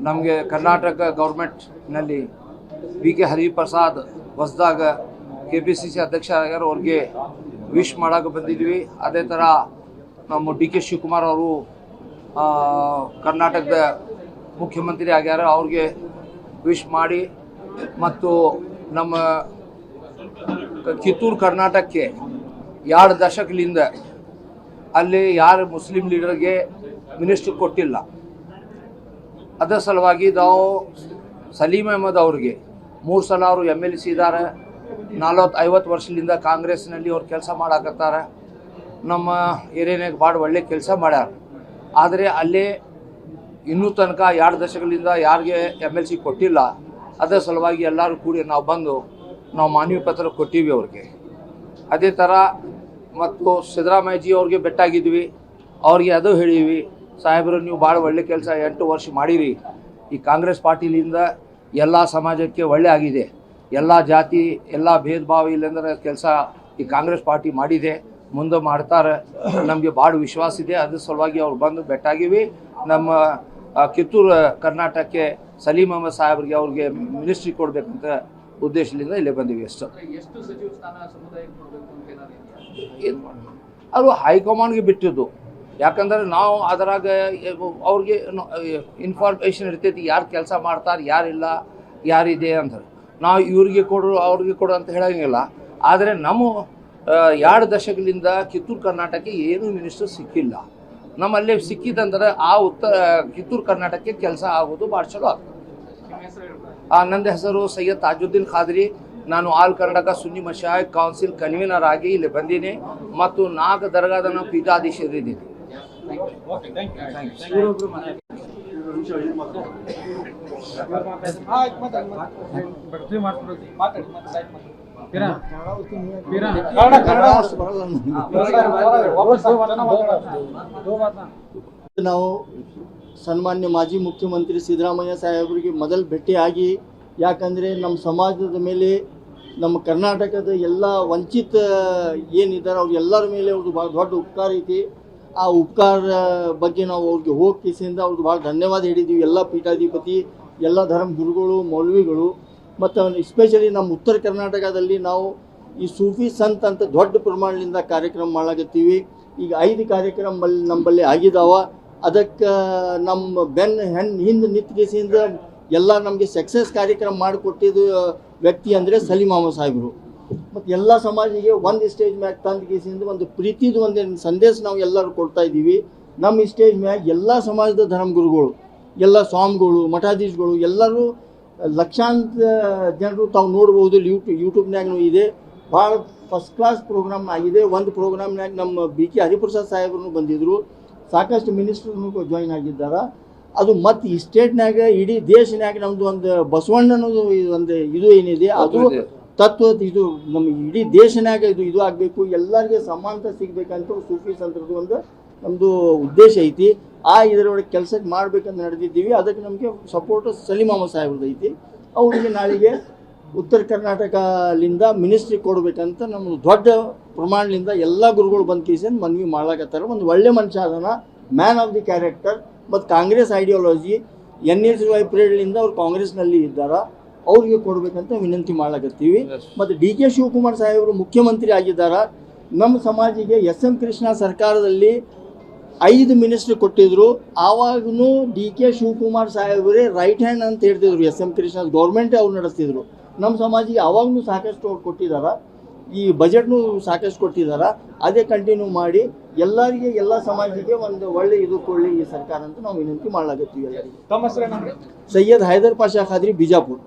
ನಮಗೆ ಕರ್ನಾಟಕ ಗೌರ್ಮೆಂಟ್ನಲ್ಲಿ B K Hariprasad ಹೊಸದಾಗ KPCC ಅಧ್ಯಕ್ಷ ಆಗ್ಯಾರ, ಅವ್ರಿಗೆ ವಿಶ್ ಮಾಡೋಕೆ ಬಂದಿದ್ವಿ. ಅದೇ ಥರ ನಮ್ಮ DK ಶಿವಕುಮಾರ್ ಅವರು ಕರ್ನಾಟಕದ ಮುಖ್ಯಮಂತ್ರಿ ಆಗ್ಯಾರ, ಅವ್ರಿಗೆ ವಿಶ್ ಮಾಡಿ, ಮತ್ತು ನಮ್ಮ ಕಿತ್ತೂರು ಕರ್ನಾಟಕಕ್ಕೆ 2 ದಶಕದಿಂದ ಅಲ್ಲಿ ಯಾರು ಮುಸ್ಲಿಂ ಲೀಡರ್ಗೆ ಮಿನಿಸ್ಟ್ರಿ ಕೊಟ್ಟಿಲ್ಲ. ಅದರ ಸಲುವಾಗಿ ನಾವು ಸಲೀಮ್ ಅಹಮದ್ ಅವ್ರಿಗೆ 3 ಸಲ ಅವರು MLC ಇದ್ದಾರೆ. 40-50 ವರ್ಷದಿಂದ ಕಾಂಗ್ರೆಸ್ನಲ್ಲಿ ಅವ್ರು ಕೆಲಸ ಮಾಡಾಕತ್ತಾರೆ. ನಮ್ಮ ಏರಿಯಾನಾಗ ಭಾಳ ಒಳ್ಳೆ ಕೆಲಸ ಮಾಡ್ಯಾರ. ಆದರೆ ಅಲ್ಲೇ ಇನ್ನೂ ತನಕ 2 ದಶಕಗಳಿಂದ ಯಾರಿಗೆ MLC ಕೊಟ್ಟಿಲ್ಲ. ಅದರ ಸಲುವಾಗಿ ಎಲ್ಲರೂ ಕೂಡಿ ನಾವು ಬಂದು ನಾವು ಮಾನವಿ ಪತ್ರ ಕೊಟ್ಟಿವಿ ಅವ್ರಿಗೆ. ಅದೇ ಥರ ಮತ್ತು ಸಿದ್ದರಾಮಯ್ಯಜಿ ಅವ್ರಿಗೆ ಬೆಟ್ಟಾಗಿದ್ವಿ, ಅವ್ರಿಗೆ ಅದು ಹೇಳಿವಿ, ಸಾಹೇಬರು ನೀವು ಭಾಳ ಒಳ್ಳೆ ಕೆಲಸ 8 ವರ್ಷ ಮಾಡಿರಿ. ಈ ಕಾಂಗ್ರೆಸ್ ಪಾರ್ಟಿಲಿಂದ ಎಲ್ಲ ಸಮಾಜಕ್ಕೆ ಒಳ್ಳೆ ಆಗಿದೆ, ಎಲ್ಲ ಜಾತಿ ಎಲ್ಲ ಭೇದ ಭಾವ ಇಲ್ಲಂದ್ರೆ ಕೆಲಸ ಈ ಕಾಂಗ್ರೆಸ್ ಪಾರ್ಟಿ ಮಾಡಿದೆ, ಮುಂದೆ ಮಾಡ್ತಾರೆ, ನಮಗೆ ಭಾಳ ವಿಶ್ವಾಸ ಇದೆ. ಅದ್ರ ಸಲುವಾಗಿ ಅವ್ರು ಬಂದು ಬೆಟ್ಟಾಗಿವಿ. ನಮ್ಮ ಕಿತ್ತೂರು ಕರ್ನಾಟಕಕ್ಕೆ ಸಲೀಮ್ ಅಹಮದ್ ಸಾಹೇಬ್ರಿಗೆ ಅವ್ರಿಗೆ ಮಿನಿಸ್ಟ್ರಿ ಕೊಡಬೇಕಂತ ಉದ್ದೇಶದಿಂದ ಇಲ್ಲೇ ಬಂದಿವಿ. ಎಷ್ಟು ಏನು ಮಾಡಿ ಅವರು ಹೈಕಮಾಂಡ್ಗೆ ಬಿಟ್ಟಿದ್ದು, ಯಾಕಂದ್ರೆ ನಾವು ಅದರಾಗ ಅವ್ರಿಗೆ ಇನ್ಫಾರ್ಮೇಷನ್ ಇರ್ತೈತಿ, ಯಾರು ಕೆಲಸ ಮಾಡ್ತಾರೆ ಯಾರಿಲ್ಲ ಯಾರಿದೆ ಅಂತ. ನಾವು ಇವ್ರಿಗೆ ಕೊಡು ಅವ್ರಿಗೆ ಕೊಡು ಅಂತ ಹೇಳೋಂಗಿಲ್ಲ. ಆದರೆ ನಮ್ಮ 2 ದಶಕಗಳಿಂದ ಕಿತ್ತೂರು ಕರ್ನಾಟಕಕ್ಕೆ ಏನೂ ಮಿನಿಸ್ಟರ್ ಸಿಕ್ಕಿಲ್ಲ. ನಮ್ಮಲ್ಲೇ ಸಿಕ್ಕಿದಂದ್ರೆ ಆ ಕಿತ್ತೂರು ಕರ್ನಾಟಕಕ್ಕೆ ಕೆಲಸ ಆಗೋದು ಭಾಳ ಚಲೋ ಆಗ್ತದೆ. ನನ್ನ ಹೆಸರು ಸೈಯದ್ ತಾಜುದ್ದೀನ್ ಖಾದ್ರಿ. ನಾನು ಆಲ್ ಕರ್ನಾಟಕ ಸುನ್ನಿ ಮಶಾಯಿಖ್ ಕೌನ್ಸಿಲ್ ಕನ್ವೀನರ್ ಆಗಿ ಇಲ್ಲಿ ಬಂದೀನಿ ಮತ್ತು 4 ದರ್ಗಾದ ನಾವು ಪೀಠಾಧೀಶರಿದ್ದೀನಿ. ನಾವು ಸನ್ಮಾನ್ಯ ಮಾಜಿ ಮುಖ್ಯಮಂತ್ರಿ ಸಿದ್ದರಾಮಯ್ಯ ಸಾಹೇಬರಿಗೆ ಮೊದಲು ಭೇಟಿಯಾಗಿ, ಯಾಕಂದರೆ ನಮ್ಮ ಸಮಾಜದ ಮೇಲೆ ನಮ್ಮ ಕರ್ನಾಟಕದ ಎಲ್ಲ ವಂಚಿತ ಏನಿದ್ದಾರೆ ಅವ್ರಿಗೆಲ್ಲರ ಮೇಲೆ ಅವ್ರದ್ದು ಭಾಳ ದೊಡ್ಡ ಉಪಕಾರ ಐತಿ. ಆ ಉಪಕಾರ ಬಗ್ಗೆ ನಾವು ಅವ್ರಿಗೆ ಹೋಗಿ ಕಿಸಿಯಿಂದ ಅವ್ರದ್ದು ಭಾಳ ಧನ್ಯವಾದ ಹೇಳಿದ್ದೀವಿ. ಎಲ್ಲ ಪೀಠಾಧಿಪತಿ, ಎಲ್ಲ ಧರ್ಮ ಗುರುಗಳು, ಮೌಲ್ವಿಗಳು, ಮತ್ತು ಎಸ್ಪೆಷಲಿ ನಮ್ಮ ಉತ್ತರ ಕರ್ನಾಟಕದಲ್ಲಿ ನಾವು ಈ ಸೂಫಿ ಸಂತ್ ಅಂತ ದೊಡ್ಡ ಪ್ರಮಾಣದಿಂದ ಕಾರ್ಯಕ್ರಮ ಮಾಡಾಕತ್ತೀವಿ. ಈಗ 5 ಕಾರ್ಯಕ್ರಮ ನಮ್ಮಲ್ಲಿ ಆಗಿದ್ದಾವ. ಅದಕ್ಕೆ ನಮ್ಮ ಹಿಂದೆ ನಿಂತ್ಕೇಸಿಂದ ಎಲ್ಲ ನಮಗೆ ಸಕ್ಸಸ್ ಕಾರ್ಯಕ್ರಮ ಮಾಡಿಕೊಟ್ಟಿದ್ದು ವ್ಯಕ್ತಿ ಅಂದರೆ ಸಲೀಮ್ ಅಹಮದ್ ಸಾಹೇಬರು. ಮತ್ತು ಎಲ್ಲ ಸಮಾಜಿಗೆ ಒಂದು ಸ್ಟೇಜ್ ಮ್ಯಾಗ ತಂದು ಕೇಸಿಂದ ಒಂದು ಪ್ರೀತಿದು ಒಂದು ಸಂದೇಶ ನಾವು ಎಲ್ಲರೂ ಕೊಡ್ತಾ ಇದ್ದೀವಿ. ನಮ್ಮ ಸ್ಟೇಜ್ ಮ್ಯಾಗ ಎಲ್ಲ ಸಮಾಜದ ಧರ್ಮಗುರುಗಳು, ಎಲ್ಲ ಸ್ವಾಮಿಗಳು, ಮಠಾಧೀಶಗಳು ಎಲ್ಲರೂ ಲಕ್ಷಾಂತರ ಜನರು ತಾವು ನೋಡ್ಬೋದು. ಯೂಟ್ಯೂಬ್ನಾಗೂ ಇದೆ. ಭಾಳ ಫಸ್ಟ್ ಕ್ಲಾಸ್ ಪ್ರೋಗ್ರಾಮ್ ಆಗಿದೆ. ಒಂದು ಪ್ರೋಗ್ರಾಮ್ನಾಗ ನಮ್ಮ BK ಹರಿಪ್ರಸಾದ್ ಸಾಹೇಬ್ರು ಬಂದಿದ್ದರು, ಸಾಕಷ್ಟು ಮಿನಿಸ್ಟರ್ನು ಜಾಯಿನ್ ಆಗಿದ್ದಾರೆ. ಅದು ಮತ್ತು ಈ ಸ್ಟೇಟ್ನಾಗ ಇಡೀ ದೇಶನಾಗ ನಮ್ಮದು ಒಂದು ಬಸವಣ್ಣನದು ಒಂದು ಇದು ಏನಿದೆ ಅದು ತತ್ವ, ಇದು ನಮ್ಮ ಇಡೀ ದೇಶನಾಗ ಇದು ಆಗಬೇಕು, ಎಲ್ಲರಿಗೆ ಸಮಾನತೆ ಸಿಗಬೇಕಂತ ಸೂಫಿ ಸಂತರದ್ದು ಒಂದು ನಮ್ಮದು ಉದ್ದೇಶ ಐತಿ. ಇದರೊಳಗೆ ಕೆಲಸಕ್ಕೆ ಮಾಡಬೇಕಂತ ನಡೆದಿದ್ದೀವಿ. ಅದಕ್ಕೆ ನಮಗೆ ಸಪೋರ್ಟು ಸಲೀಮ್ ಅಹಮದ್ ಸಾಹೇಬ್ರದ್ದು ಐತಿ. ಅವರಿಗೆ ನಾಳೆಗೆ ಉತ್ತರ ಕರ್ನಾಟಕದಿಂದ ಮಿನಿಸ್ಟ್ರಿ ಕೊಡಬೇಕಂತ ನಮ್ಮದು ದೊಡ್ಡ ಪ್ರಮಾಣದಿಂದ ಎಲ್ಲ ಗುರುಗಳು ಬಂದು ಕೇಸಿಂದ ಮನವಿ ಮಾಡ್ಲಾಕತ್ತಾರೆ. ಒಂದು ಒಳ್ಳೆ ಮನುಷ್ಯ ಅದನ್ನ, ಮ್ಯಾನ್ ಆಫ್ ದಿ ಕ್ಯಾರೆಕ್ಟರ್, ಮತ್ತು ಕಾಂಗ್ರೆಸ್ ಐಡಿಯಾಲಜಿ NSY ಪೀರಿಯಡ್ಲಿಂದ ಅವ್ರು ಕಾಂಗ್ರೆಸ್ನಲ್ಲಿ ಇದ್ದಾರೆ, ಅವ್ರಿಗೆ ಕೊಡಬೇಕಂತ ವಿನಂತಿ ಮಾಡ್ಲಾಕತ್ತೀವಿ. ಮತ್ತು DK ಶಿವಕುಮಾರ್ ಸಾಹೇಬರು ಮುಖ್ಯಮಂತ್ರಿ ಆಗಿದ್ದಾರೆ. ನಮ್ಮ ಸಮಾಜಿಗೆ SM ಕೃಷ್ಣ ಸರ್ಕಾರದಲ್ಲಿ 5 ಮಿನಿಸ್ಟ್ರಿ ಕೊಟ್ಟಿದ್ರು. ಆವಾಗೂ DK ಶಿವಕುಮಾರ್ ಸಾಹೇಬರೇ ರೈಟ್ ಹ್ಯಾಂಡ್ ಅಂತ ಹೇಳ್ತಿದ್ರು. SM ಕೃಷ್ಣ ಗೌರ್ಮೆಂಟೇ ಅವ್ರು ನಡೆಸ್ತಿದ್ರು. ನಮ್ಮ ಸಮಾಜಿಗೆ ಆವಾಗೂ ಸಾಕಷ್ಟು ಅವ್ರು ಕೊಟ್ಟಿದ್ದಾರೆ. ಈ ಬಜೆಟ್ನು ಸಾಕಷ್ಟು ಕೊಟ್ಟಿದ್ದಾರೆ. ಅದೇ ಕಂಟಿನ್ಯೂ ಮಾಡಿ ಎಲ್ಲರಿಗೆ, ಎಲ್ಲ ಸಮಾಜಿಗೆ ಒಂದು ಒಳ್ಳೆ ಇದು ಕೊಡಲಿ ಈ ಸರ್ಕಾರ ಅಂತ ನಾವು ವಿನಂತಿ ಮಾಡ್ಲಾಕತ್ತೀವಿ ಎಲ್ಲರಿಗೆ. ತಮ್ಮ ಹೆಸರು ಏನಂದ್ರೆ? ಸೈಯದ್ ಹೈದರ್ ಪಾಷಾ ಖಾದ್ರಿ, ಬಿಜಾಪುರ.